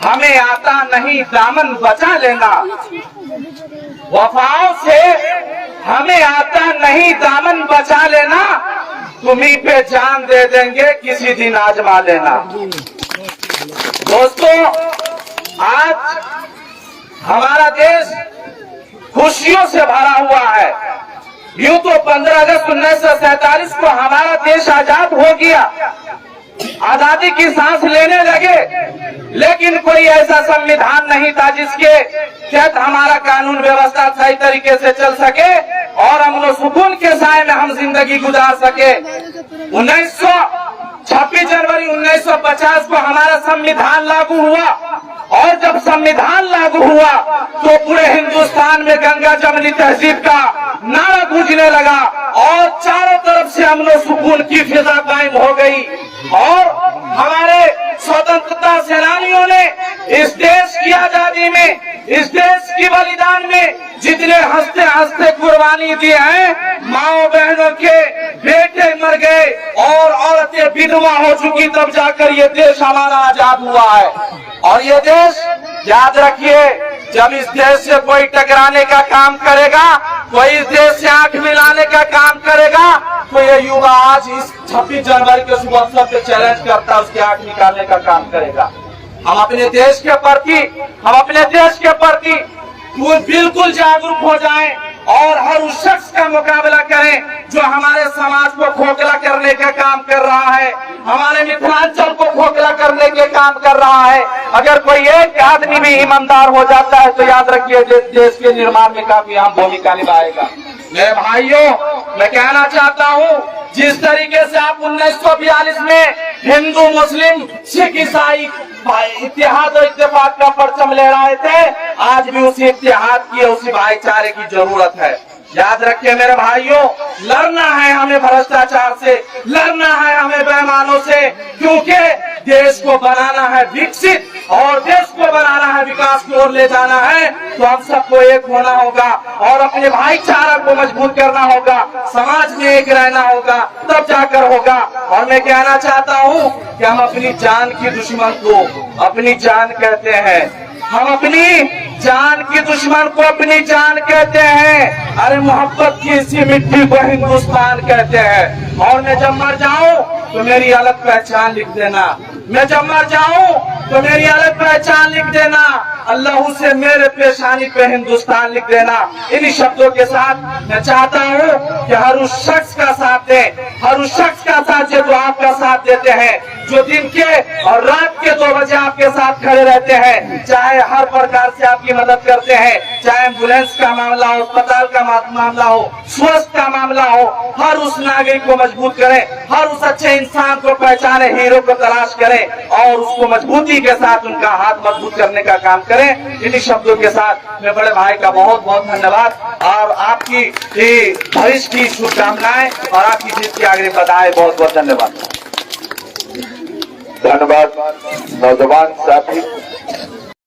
हमें आता नहीं दामन बचा लेना, वफाओं से हमें आता नहीं दामन बचा लेना, तुम्हीं पे जान दे देंगे किसी दिन आजमा लेना। दोस्तों, आज हमारा देश खुशियों से भरा हुआ है। यूं तो 15 अगस्त 1947 को हमारा देश आजाद हो गया, आजादी की सांस लेने लगे, लेकिन कोई ऐसा संविधान नहीं था जिसके तहत हमारा कानून व्यवस्था सही तरीके से चल सके और अमन सुकून के साए में हम जिंदगी गुजार सके। 26 जनवरी 1950 को हमारा संविधान लागू हुआ और जब संविधान लागू हुआ तो पूरे हिंदुस्तान में गंगा जमनी तहजीब का नारा गूंजने लगा और चारों तरफ से अमन सुकून की फिजा कायम हो गई। और हमारे स्वतंत्रता सेनानियों ने इस देश की आजादी में, इस देश की बलिदान में जितने हंसते हंसते कुर्बानी दी है, माओ बहनों के बेटे मर गए और औरतें विधवा हो चुकी, तब जाकर ये देश हमारा आजाद हुआ है। और ये देश, याद रखिए, जब इस देश से कोई टकराने का काम करेगा, कोई इस देश से आंख मिलाने का काम करेगा, तो ये युवा आज इस 26 जनवरी के शुभ अवसर पे चैलेंज करता है, उसकी आंख निकालने का काम करेगा। हम अपने देश के प्रति बिल्कुल जागरूक हो जाएं और हर उस शख्स का मुकाबला करें जो हमारे समाज को खोखला करने का काम कर रहा है, हमारे मिथिलांचल को खोखला करने के काम कर रहा है। अगर कोई एक आदमी भी ईमानदार हो जाता है तो याद रखिए देश के निर्माण में काफी अहम भूमिका निभाएगा। मेरे भाइयों, मैं कहना चाहता हूँ, जिस तरीके से आप 1942 में हिंदू मुस्लिम सिख ईसाई इत्तेहाद और इत्तेफाक का परचम लहराए थे, आज भी उसी इत्तेहाद की, उसी भाईचारे की जरूरत है। याद रखिए मेरे भाइयों, लड़ना है हमें भ्रष्टाचार से, लड़ना है हमें बेईमानों से, क्योंकि देश को बनाना है विकसित और देश को बनाना है विकास की ओर ले जाना है, तो हम सबको एक होना होगा और अपने भाईचारा को मजबूत करना होगा, समाज में एक रहना होगा, तब जाकर होगा। और मैं कहना चाहता हूँ कि हम अपनी जान की दुश्मन को अपनी जान कहते हैं, हम अपनी जान की दुश्मन को अपनी जान कहते हैं। अरे मोहब्बत की इसी मिट्टी को हिंदुस्तान कहते हैं। और मैं जब मर जाऊं तो मेरी अलग पहचान लिख देना, मैं जब मर जाऊं तो मेरी अलग पहचान लिख देना, अल्लाह से मेरे पेशानी पे हिंदुस्तान लिख देना। इन्हीं शब्दों के साथ मैं चाहता हूँ कि हर उस शख्स का साथ दें, हर उस शख्स का साथ जो आपका साथ देते हैं, जो दिन के और रात के 2 बजे आपके साथ खड़े रहते हैं, चाहे हर प्रकार से आपकी मदद करते हैं, चाहे एम्बुलेंस का मामला हो, अस्पताल का मामला हो, स्वास्थ्य का मामला हो, हर उस नागरिक को मजबूत करें, हर उस अच्छे इंसान को पहचाने, हीरो को तलाश करें और उसको मजबूती के साथ उनका हाथ मजबूत करने का काम करें। इन्हीं शब्दों के साथ मैं बड़े भाई का बहुत बहुत धन्यवाद और आपकी भविष्य की शुभकामनाएं और आपकी जीत की आगे बधाई, बहुत बहुत धन्यवाद। धन्यवाद नौजवान साथी।